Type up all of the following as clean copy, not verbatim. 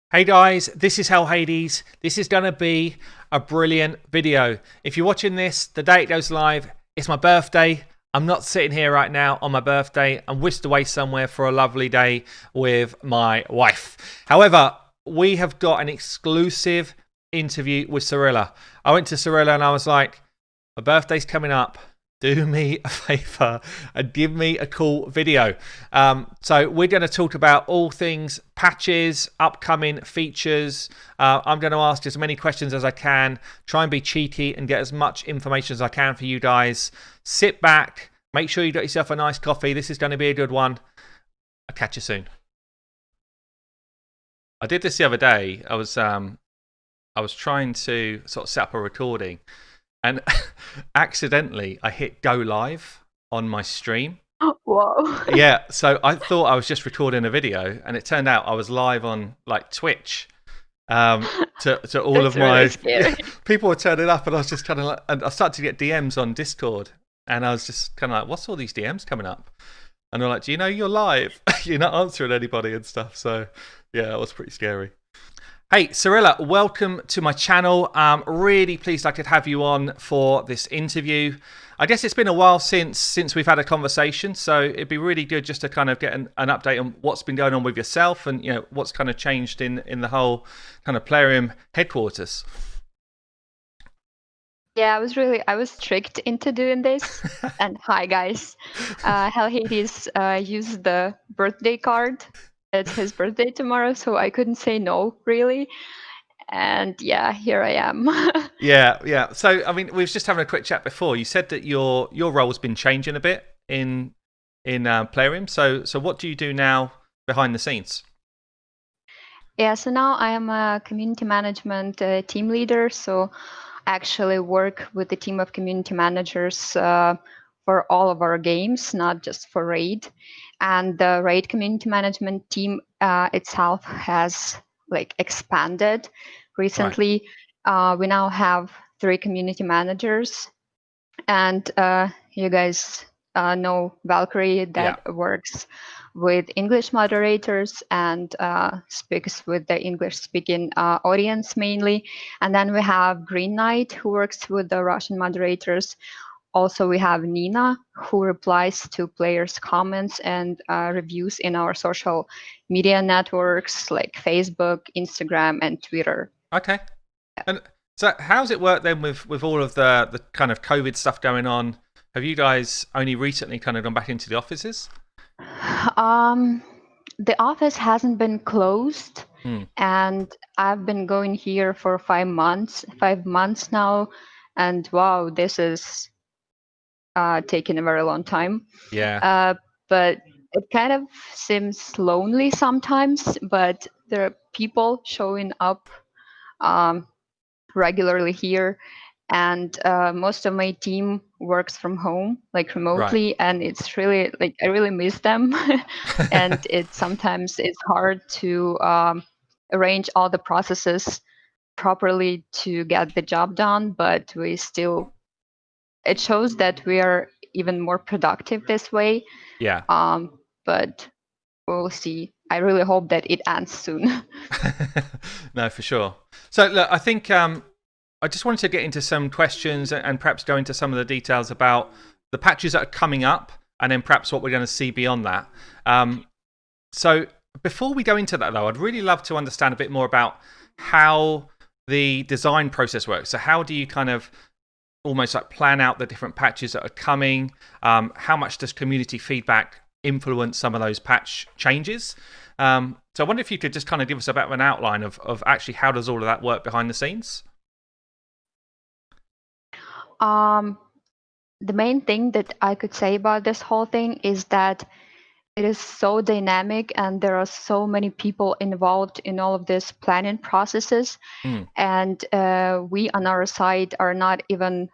Hey guys, this is Hell Hades. This is going to be a brilliant video. If you're watching this, the day it goes live, it's my birthday. I'm not sitting here right now on my birthday. I'm whisked away somewhere for a lovely day with my wife. However, we have got an exclusive interview with Cirilla. I went to Cirilla and I was like, my birthday's coming up. Do me a favor and give me a cool video. So we're going to talk about all things patches, upcoming features. I'm going to ask as many questions as I can, try and be cheeky and get as much information as I can for you guys. Sit back, make sure you got yourself a nice coffee. This is going to be a good one. I'll catch you soon. I did this the other day. I was trying to sort of set up a recording. And accidentally, I hit go live on my stream. Whoa. Yeah, so I thought I was just recording a video, and it turned out I was live on like Twitch. To all That's of my really scary. people were turning up, and I was just kind of like, and I started to get DMs on Discord, and I was just kind of like, "What's all these DMs coming up?" And they're like, "Do you know you're live? You're not answering anybody and stuff." So yeah, it was pretty scary. Hey, Cirilla, welcome to my channel. Really pleased I could have you on for this interview. I guess it's been a while since we've had a conversation, so it'd be really good just to kind of get an update on what's been going on with yourself and what's kind of changed in the whole kind of Plarium headquarters. Yeah, I was tricked into doing this. And hi guys. Hell Hades used the birthday card. It's his birthday tomorrow, so I couldn't say no, really. And yeah, here I am. Yeah. So I mean, we was just having a quick chat before. You said that your role's been changing a bit in Plarium. So what do you do now behind the scenes? Yeah, so now I am a community management team leader. So I actually work with a team of community managers for all of our games, not just for Raid. And the Raid community management team itself has expanded Right. recently. We now have 3 community managers, and you guys know Valkyrie Yeah. that works with English moderators and speaks with the English-speaking audience mainly. And then we have Green Knight, who works with the Russian moderators. Also, we have Nina, who replies to players' comments and reviews in our social media networks like Facebook, Instagram, and Twitter. Okay. And so, how's it work then with all of the kind of COVID stuff going on? Have you guys only recently kind of gone back into the offices? The office hasn't been closed, Hmm. and I've been going here for 5 months now, and wow, this is taking a very long time. Yeah. But it kind of seems lonely sometimes, but there are people showing up um, regularly here, and most of my team works from home, like Right. remotely, and it's really like I really miss them. And sometimes it's hard to arrange all the processes properly to get the job done, but it shows that we are even more productive this way. Yeah. But we'll see. I really hope that it ends soon. No, for sure. So look, I think I just wanted to get into some questions and perhaps go into some of the details about the patches that are coming up, and then perhaps what we're going to see beyond that. So before we go into that, though, I'd really love to understand a bit more about how the design process works. So how do you kind of almost like plan out the different patches that are coming? How much does community feedback influence some of those patch changes? So I wonder if you could just kind of give us a bit of an outline of actually how does all of that work behind the scenes? The main thing that I could say about this whole thing is that it is so dynamic and there are so many people involved in all of these planning processes. And we on our side are not even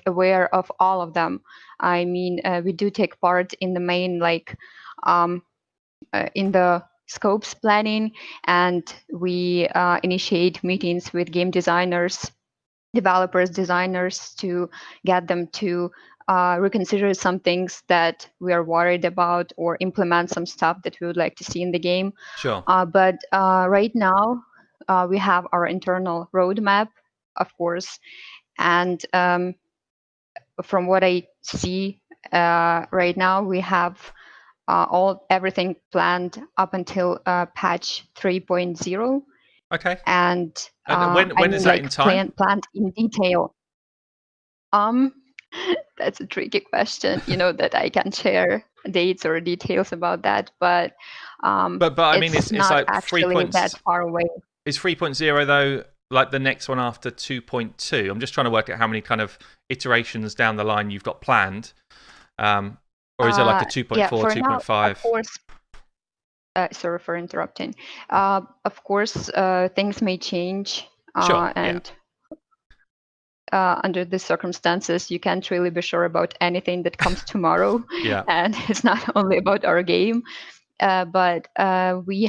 aware of all of them. I mean, we do take part in the main in the scopes planning, and we initiate meetings with game designers, developers, designers to get them to reconsider some things that we are worried about or implement some stuff that we would like to see in the game. Sure. But right now, we have our internal roadmap, of course, and from what I see right now, we have everything planned up until patch 3.0. Okay. And when is that in time? planned in detail. That's a tricky question, that I can share dates or details about that, but I mean, it's it's not like 3 actually that far away. Is 3.0 though like the next one after 2.2? I'm just trying to work out how many kind of iterations down the line you've got planned. Or is it like a 2.4, Yeah, for now, 2.5? of course. Sorry for interrupting. Of course, things may change, Sure. and under the circumstances, you can't really be sure about anything that comes tomorrow. Yeah. And it's not only about our game, but we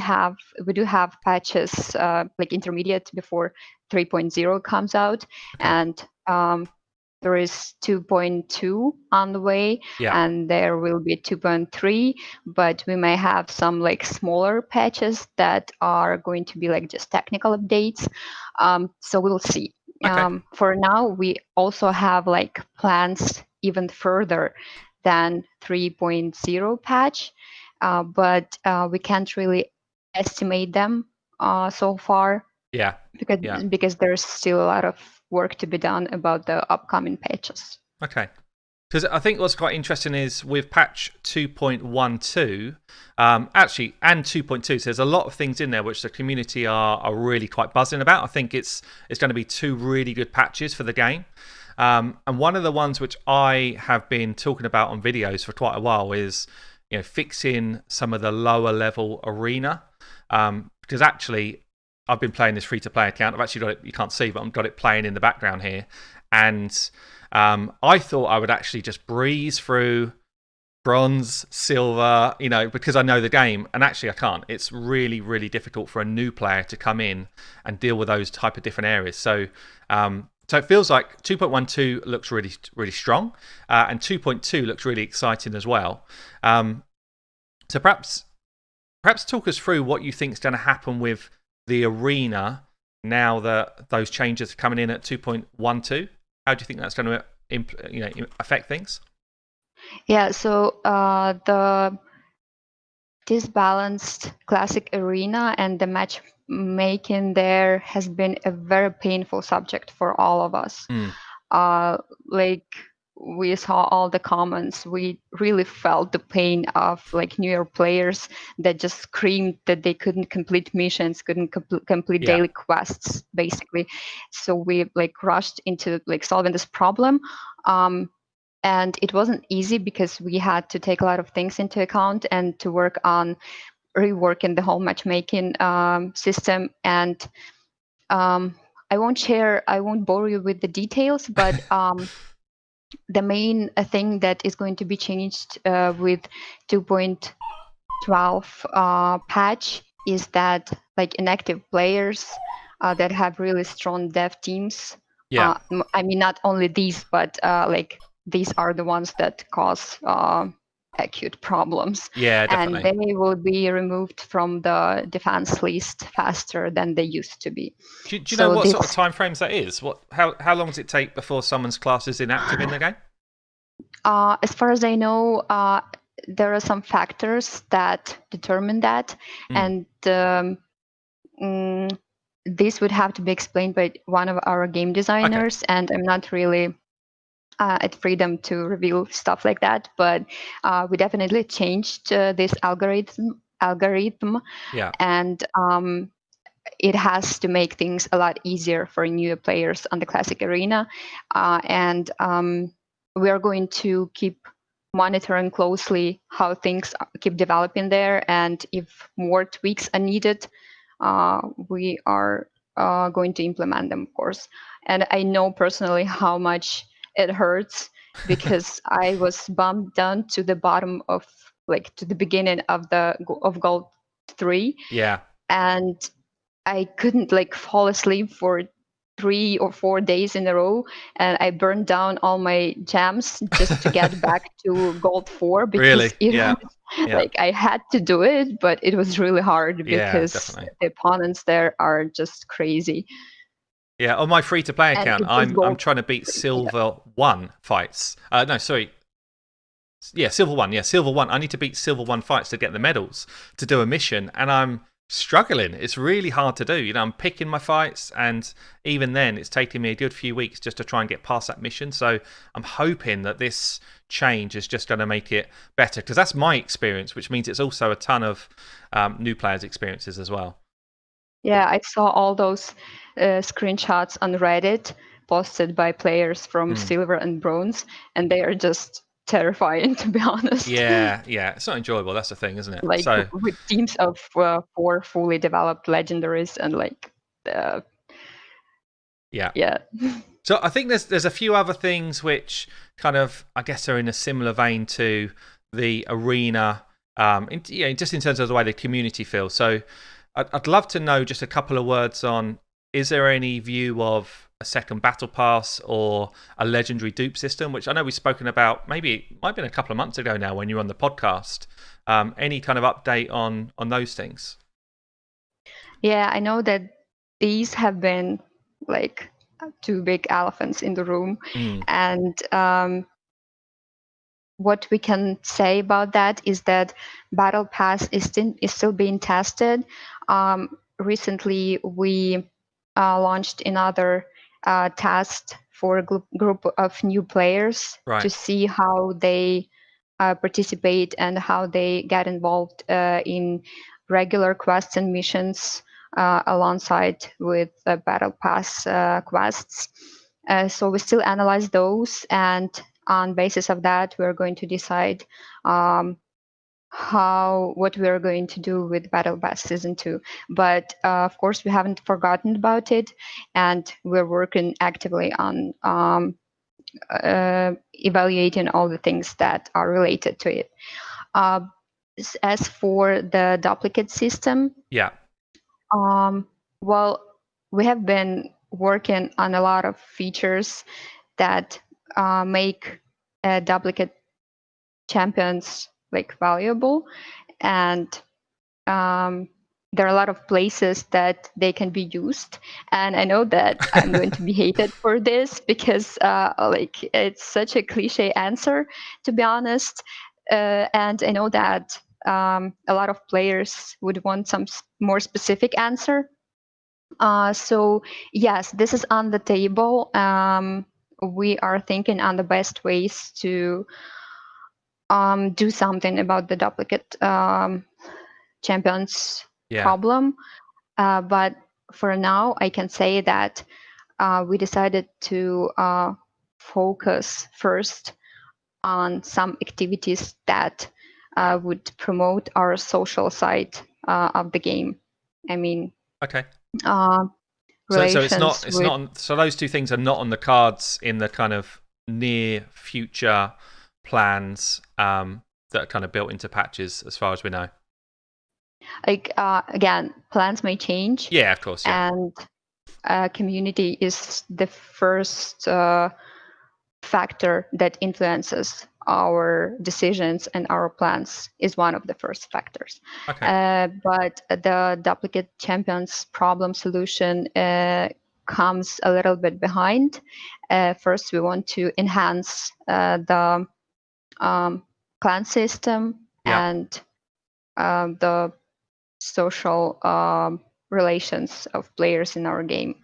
do have patches like intermediate before 3.0 comes out, Okay. and there is 2.2 on the way, and there will be 2.3, but we may have some like smaller patches that are going to be like just technical updates. So we'll see. Okay. For now, we also have like plans even further than 3.0 patch, but we can't really estimate them so far. Yeah. Because there's still a lot of work to be done about the upcoming patches. Okay. Because I think what's quite interesting is with patch 2.12, actually, and 2.2, so there's a lot of things in there which the community are really quite buzzing about. I think it's going to be 2 really good patches for the game. And one of the ones which I have been talking about on videos for quite a while is fixing some of the lower level arena. Because actually, I've been playing this free-to-play account. I've actually got it, you can't see, but I've got it playing in the background here. And I thought I would actually just breeze through bronze, silver, because I know the game. And actually, I can't. It's really, really difficult for a new player to come in and deal with those type of different areas. So it feels like 2.12 looks really, really strong. And 2.2 looks really exciting as well. So perhaps talk us through what you think is going to happen with the arena now that those changes are coming in at 2.12. How do you think that's going to affect things? Yeah, so the disbalanced classic arena and the matchmaking there has been a very painful subject for all of us. Like we saw all the comments, we really felt the pain of like newer players that just screamed that they couldn't complete missions, couldn't complete daily quests, basically. So we like rushed into like solving this problem. And it wasn't easy because we had to take a lot of things into account and to work on reworking the whole matchmaking system. And I won't bore you with the details, but the main thing that is going to be changed with 2.12 patch is that like inactive players that have really strong dev teams. I mean, not only these, but like these are the ones that cause acute problems. Yeah, definitely. And they will be removed from the defense list faster than they used to be. Do you know what sort of time frames that is? How long does it take before someone's class is inactive in the game? As far as I know, there are some factors that determine that, and this would have to be explained by one of our game designers, and I'm not really at freedom to reveal stuff like that, but we definitely changed this algorithm, and it has to make things a lot easier for newer players on the classic arena, and we are going to keep monitoring closely how things keep developing there, and if more tweaks are needed, we are going to implement them, of course. And I know personally how much it hurts because I was bumped down to the bottom of to the beginning of gold 3. Yeah. And I couldn't fall asleep for 3 or 4 days in a row, and I burned down all my gems just to get back to gold 4 Really? because it Yeah. was Yeah. like I had to do it, but it was really hard Yeah, because definitely. the opponents there are just crazy. Yeah, on my free-to-play And account, it was I'm gold trying to beat 3. Yeah. Silver 1 fights. No, sorry. Yeah, Silver 1. Yeah, Silver 1. I need to beat Silver 1 fights to get the medals to do a mission, and I'm struggling. It's really hard to do. You know, I'm picking my fights, and even then, it's taking me a good few weeks just to try and get past that mission. So I'm hoping that this change is just going to make it better, because that's my experience, which means it's also a ton of new players' experiences as well. Yeah, I saw all those screenshots on Reddit posted by players from Silver and Bronze, and they are just terrifying, to be honest. Yeah, it's not enjoyable. That's the thing, isn't it? Like So with teams of 4 fully developed legendaries and like, yeah. So I think there's a few other things which kind of, I guess, are in a similar vein to the arena, just in terms of the way the community feels. So I'd love to know just a couple of words on, is there any view of a second battle pass or a legendary dupe system, which I know we've spoken about, maybe it might have been a couple of months ago now when you were on the podcast. Any kind of update on those things? Yeah, I know that these have been like 2 big elephants in the room. And what we can say about that is that Battle Pass is still being tested. Recently, we launched another test for a group of new players to see how they participate and how they get involved in regular quests and missions alongside with Battle Pass quests. So we still analyze those, and on basis of that, we're going to decide what we are going to do with Battle Pass Season 2. But of course, we haven't forgotten about it, and we're working actively on evaluating all the things that are related to it. As for the duplicate system, well, we have been working on a lot of features that make duplicate champions like valuable, and there are a lot of places that they can be used. And I know that I'm going to be hated for this because like it's such a cliche answer, to be honest. And I know that a lot of players would want some more specific answer. So yes, this is on the table. We are thinking on the best ways to do something about the duplicate champions problem. But for now, I can say that we decided to focus first on some activities that would promote our social side of the game. I mean, So it's not so those two things are not on the cards in the kind of near future plans that are kind of built into patches, as far as we know. Like again, plans may change. Yeah, of course. Yeah. And community is the first factor that influences our decisions, and our plans is one of the first factors. But the duplicate champions problem solution comes a little bit behind. First, we want to enhance the clan system and the social relations of players in our game.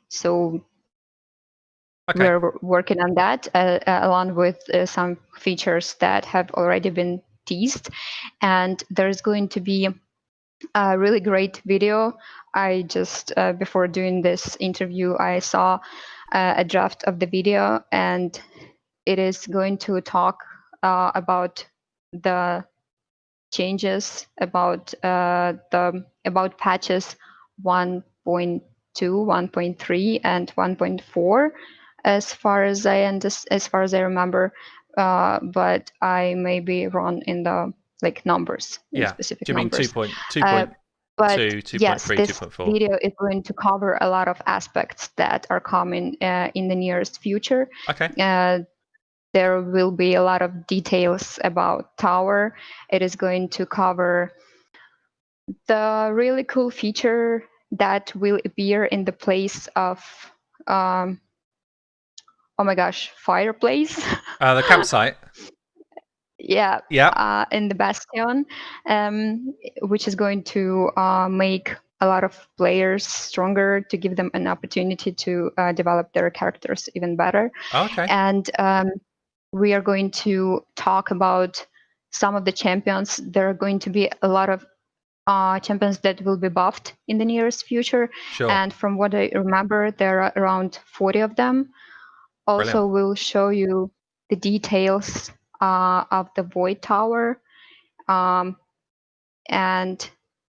So we're working on that along with some features that have already been teased. And there's going to be a really great video. I just, before doing this interview, I saw a draft of the video, and it is going to talk about the changes, about patches 1.2, 1.3, and 1.4, as far as I remember. But I may be wrong in the numbers, in specific Do you mean numbers. 2.2? But 2, yes, 2.3, this 2.4. video is going to cover a lot of aspects that are coming in the nearest future. Okay. There will be a lot of details about Tower. It is going to cover the really cool feature that will appear in the place of, oh my gosh, fireplace. The campsite. Yeah, Yeah. in the Bastion, which is going to make a lot of players stronger, to give them an opportunity to develop their characters even better. Okay. And we are going to talk about some of the champions. There are going to be a lot of champions that will be buffed in the nearest future. Sure. And from what I remember, there are around 40 of them. Also, Brilliant. we'll show you the details of the Void Tower. And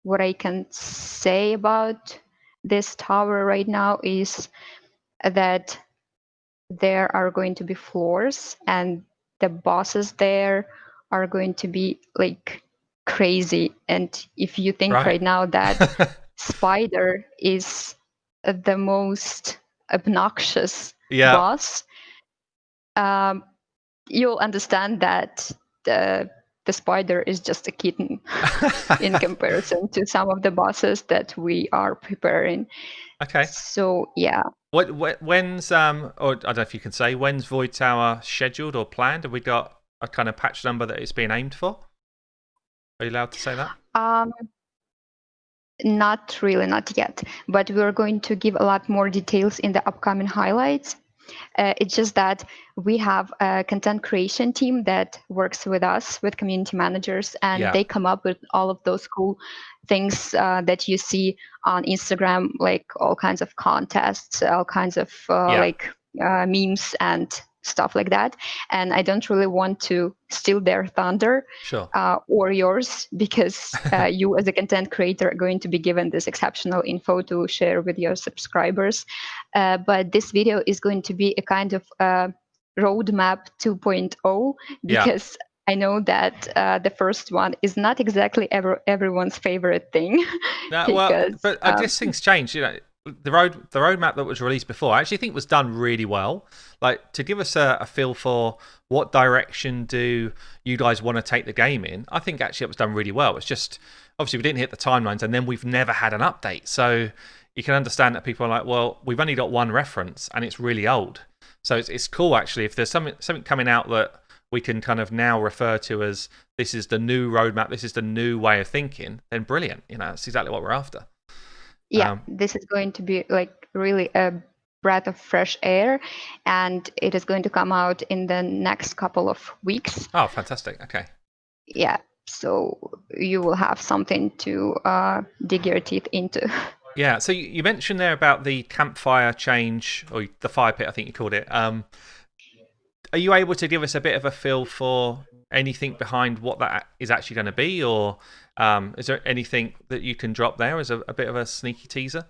what I can say about this tower right now is that there are going to be floors, and the bosses there are going to be like crazy. And if you think right now that Spider is the most obnoxious boss, you'll understand that the spider is just a kitten in comparison to some of the bosses that we are preparing. Okay. So yeah. When's or I don't know if you can say, when's Void Tower scheduled or planned? Have we got a kind of patch number that it's being aimed for? Are you allowed to say that? Not really, not yet. But we're going to give a lot more details in the upcoming highlights. It's just that we have a content creation team that works with us, with community managers, and they come up with all of those cool things that you see on Instagram, like all kinds of contests, all kinds of memes and stuff like that. And I don't really want to steal their thunder, or yours, because you as a content creator are going to be given this exceptional info to share with your subscribers. But this video is going to be a kind of roadmap 2.0, because I know that the first one is not exactly everyone's favorite thing. But I guess things change. You know, the roadmap that was released before, I actually think was done really well. Like, to give us a feel for what direction do you guys want to take the game in, I think actually it was done really well. It's just, obviously we didn't hit the timelines, and then we've never had an update. So you can understand that people are like, well, we've only got one reference and it's really old. So it's cool, actually, if there's something coming out that we can kind of now refer to as, this is the new roadmap, this is the new way of thinking, then brilliant. You know, that's exactly what we're after. Yeah, this is going to be like really a breath of fresh air, and it is going to come out in the next couple of weeks. Oh, fantastic. Okay. Yeah, so you will have something to dig your teeth into. Yeah, so you mentioned there about the campfire change, or the fire pit, I think you called it. Are you able to give us a bit of a feel for anything behind what that is actually going to be, or is there anything that you can drop there as a bit of a sneaky teaser?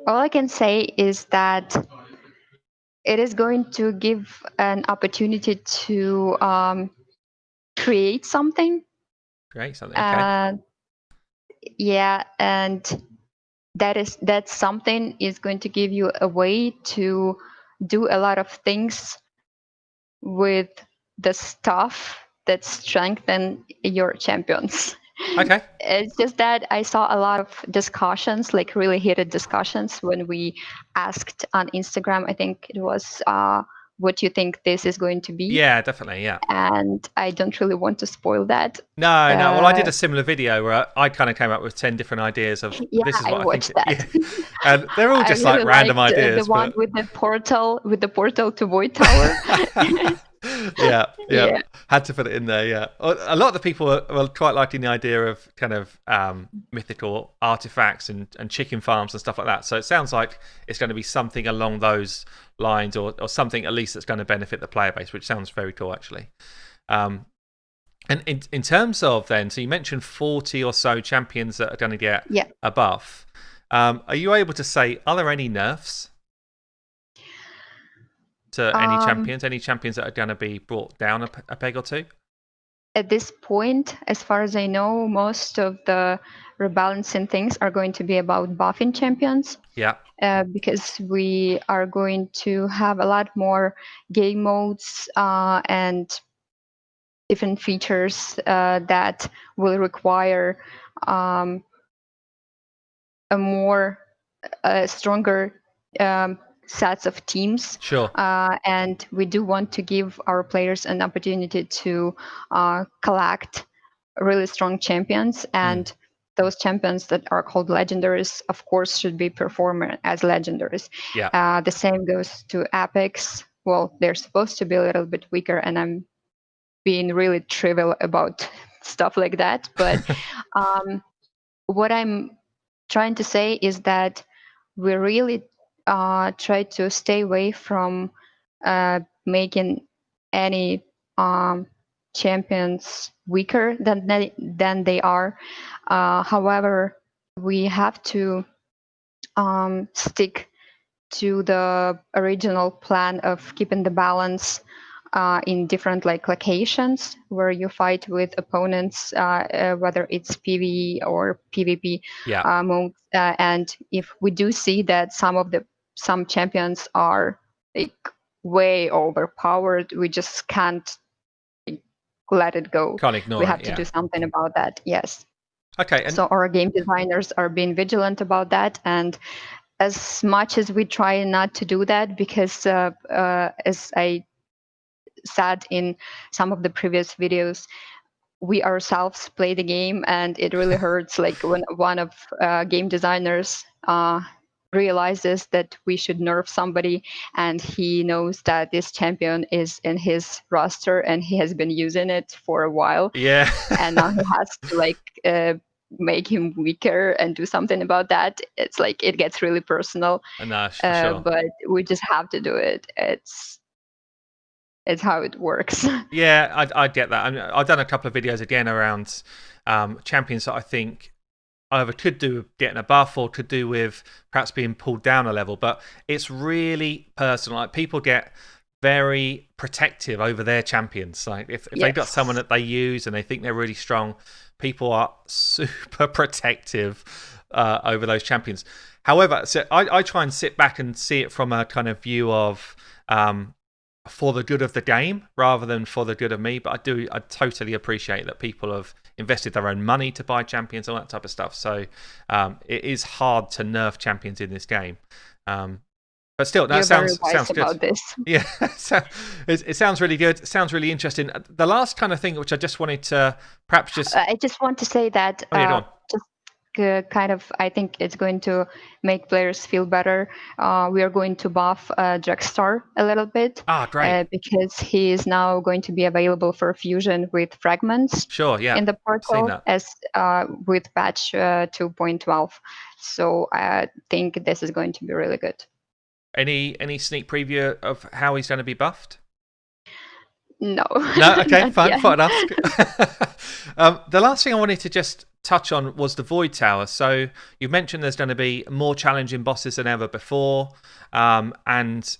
All I can say is that it is going to give an opportunity to create something. Create something, okay. Yeah, and that something is going to give you a way to do a lot of things with the stuff that strengthen your champions. Okay. It's just that I saw a lot of discussions, like really heated discussions, when we asked on Instagram, I think it was, what do you think this is going to be? Yeah, definitely, yeah. And I don't really want to spoil that. No. Well, I did a similar video where I kind of came up with 10 different ideas of, this is what I watched think. That. Yeah. And they're all just really like random liked ideas. The one with the portal to Void Tower. Yeah. Had to put it in there, yeah. A lot of the people are quite liking the idea of kind of mythical artifacts and chicken farms and stuff like that. So it sounds like it's going to be something along those lines, or something at least that's going to benefit the player base, which sounds very cool, actually. And in terms of then, so you mentioned 40 or so champions that are going to get a buff. Are you able to say, are there any nerfs to any champions that are going to be brought down a peg or two? at this point, as far as I know, most of the rebalancing things are going to be about buffing champions. Yeah. Because we are going to have a lot more game modes and different features that will require um, a more stronger sets of teams. Sure. And we do want to give our players an opportunity to collect really strong champions. And those champions that are called legendaries, of course, should be performing as legendaries. Yeah. The same goes to epics. Well, they're supposed to be a little bit weaker, and I'm being really trivial about stuff like that. But what I'm trying to say is that we really try to stay away from making any champions weaker than they are. However, we have to stick to the original plan of keeping the balance in different like locations where you fight with opponents, whether it's PvE or PvP Yeah. modes. And if we do see that some champions are like way overpowered, we just can't like, let it go. Can't We ignore have it. to Yeah. do something about that. Yes. Okay. And So our game designers are being vigilant about that, and as much as we try not to do that, because as I said in some of the previous videos, we ourselves play the game, and it really hurts like when one of game designers realizes that we should nerf somebody, and he knows that this champion is in his roster and he has been using it for a while, yeah. and now he has to like make him weaker and do something about that. It's like it gets really personal, No, for sure. but we just have to do it. It's how it works. Yeah, I get that. I mean, I've done a couple of videos again around champions that I think either could do with getting a buff or could do with perhaps being pulled down a level. But it's really personal. Like people get very protective over their champions. Like if they've got someone that they use and they think they're really strong, people are super protective over those champions. However, so I try and sit back and see it from a kind of view of for the good of the game rather than for the good of me. But I totally appreciate that people have invested their own money to buy champions, all that type of stuff. So it is hard to nerf champions in this game. But still, that sounds good. About this. Yeah, so it sounds really good. It sounds really interesting. The last kind of thing which I just wanted to perhaps just... I just want to say that go on. just kind of, I think it's going to make players feel better. We are going to buff Drexstar a little bit. Great. Because he is now going to be available for fusion with fragments. Sure, yeah. In the portal as with patch 2.12. So I think this is going to be really good. Any sneak preview of how he's going to be buffed? No. No? Okay, fine. Thought I'd ask. The last thing I wanted to just touch on was the Void Tower. So you mentioned there's going to be more challenging bosses than ever before, and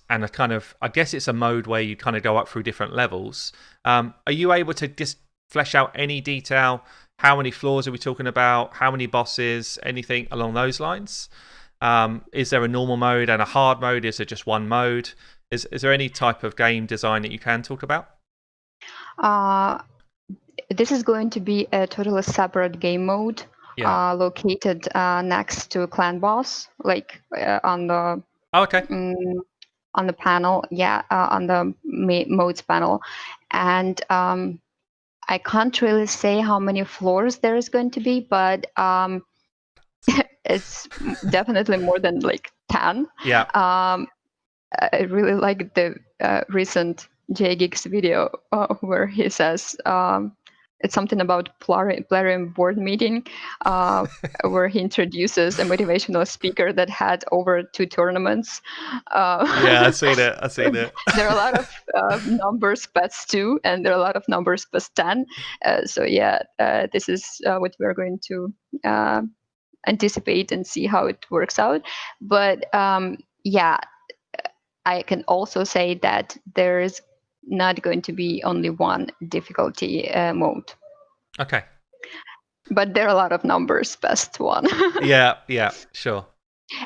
a kind of, I guess it's a mode where you kind of go up through different levels. Are you able to just flesh out any detail? How many floors are we talking about? How many bosses? Anything along those lines? Is there a normal mode and a hard mode? Is there just one mode? Is there any type of game design that you can talk about? This is going to be a totally separate game mode, located next to Clan Boss, like on the on the panel, on the modes panel, and I can't really say how many floors there is going to be, but it's definitely more than like 10. Yeah. I really like the recent JGeeks video where he says it's something about Plarium board meeting, where he introduces a motivational speaker that had over 2 tournaments. Yeah, I've seen it. There are a lot of numbers past 2, and there are a lot of numbers past 10. So this is what we're going to anticipate and see how it works out. But I can also say that there is not going to be only one difficulty mode. Okay. But there are a lot of numbers past one. Yeah, sure.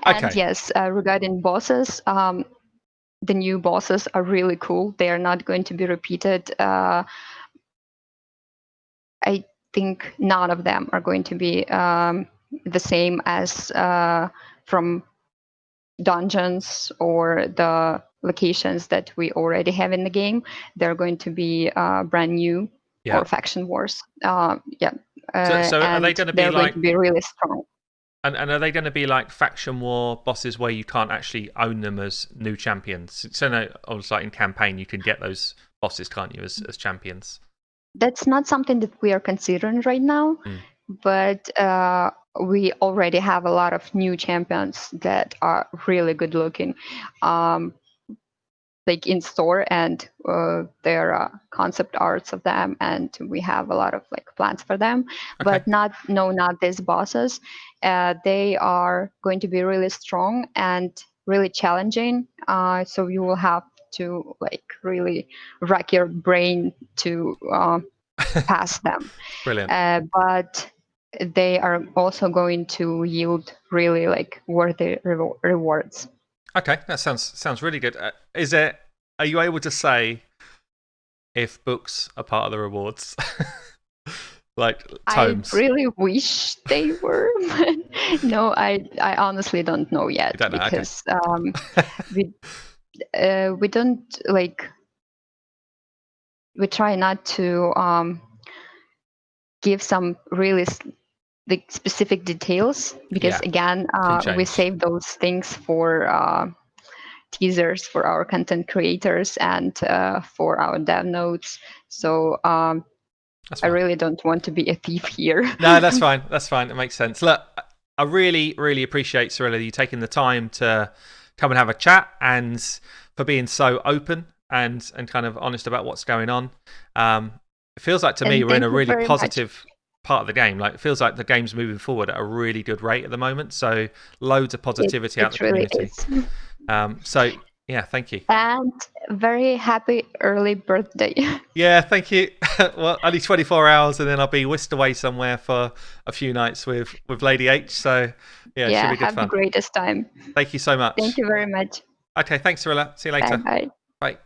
And Okay. yes, regarding bosses, the new bosses are really cool. They are not going to be repeated. I think none of them are going to be the same as from dungeons or the locations that we already have in the game. They're going to be brand new, Yeah. or faction wars. So are they And going to be they're going like, to be really strong. and are they going to be like faction war bosses where you can't actually own them as new champions? So no, I was like in campaign you can get those bosses, can't you, as champions? That's not something that we are considering right now, but we already have a lot of new champions that are really good looking. Like in store, and there are concept arts of them, and we have a lot of like plans for them. Okay. But not these bosses. They are going to be really strong and really challenging. So you will have to like really rack your brain to pass them. Brilliant. But they are also going to yield really like worthy rewards. Okay, that sounds really good. Are you able to say if books are part of the rewards? Like tomes? I really wish they were, but no, I honestly don't know yet. You don't know, okay. Because we don't like, we try not to give some really like specific details, because Yeah, again can we change. save those things for teasers for our content creators and for our dev notes. So That's I fine. really don't want to be a thief here. No, that's fine. That's fine. It makes sense. Look, I really, really appreciate, Cirilla, you taking the time to come and have a chat, and for being so open and kind of honest about what's going on. It feels like to me And we're in thank a you really very positive part of the game. Like, it feels like the game's moving forward at a really good rate at the moment. So loads of positivity out in the really community. is. So yeah, thank you. And very happy early birthday. Yeah, thank you. Well, only 24 hours and then I'll be whisked away somewhere for a few nights with Lady H. So yeah, it should be good have fun. the greatest time. Thank you so much. Thank you very much. Okay, thanks, Cirilla. See you later. Bye bye. Bye.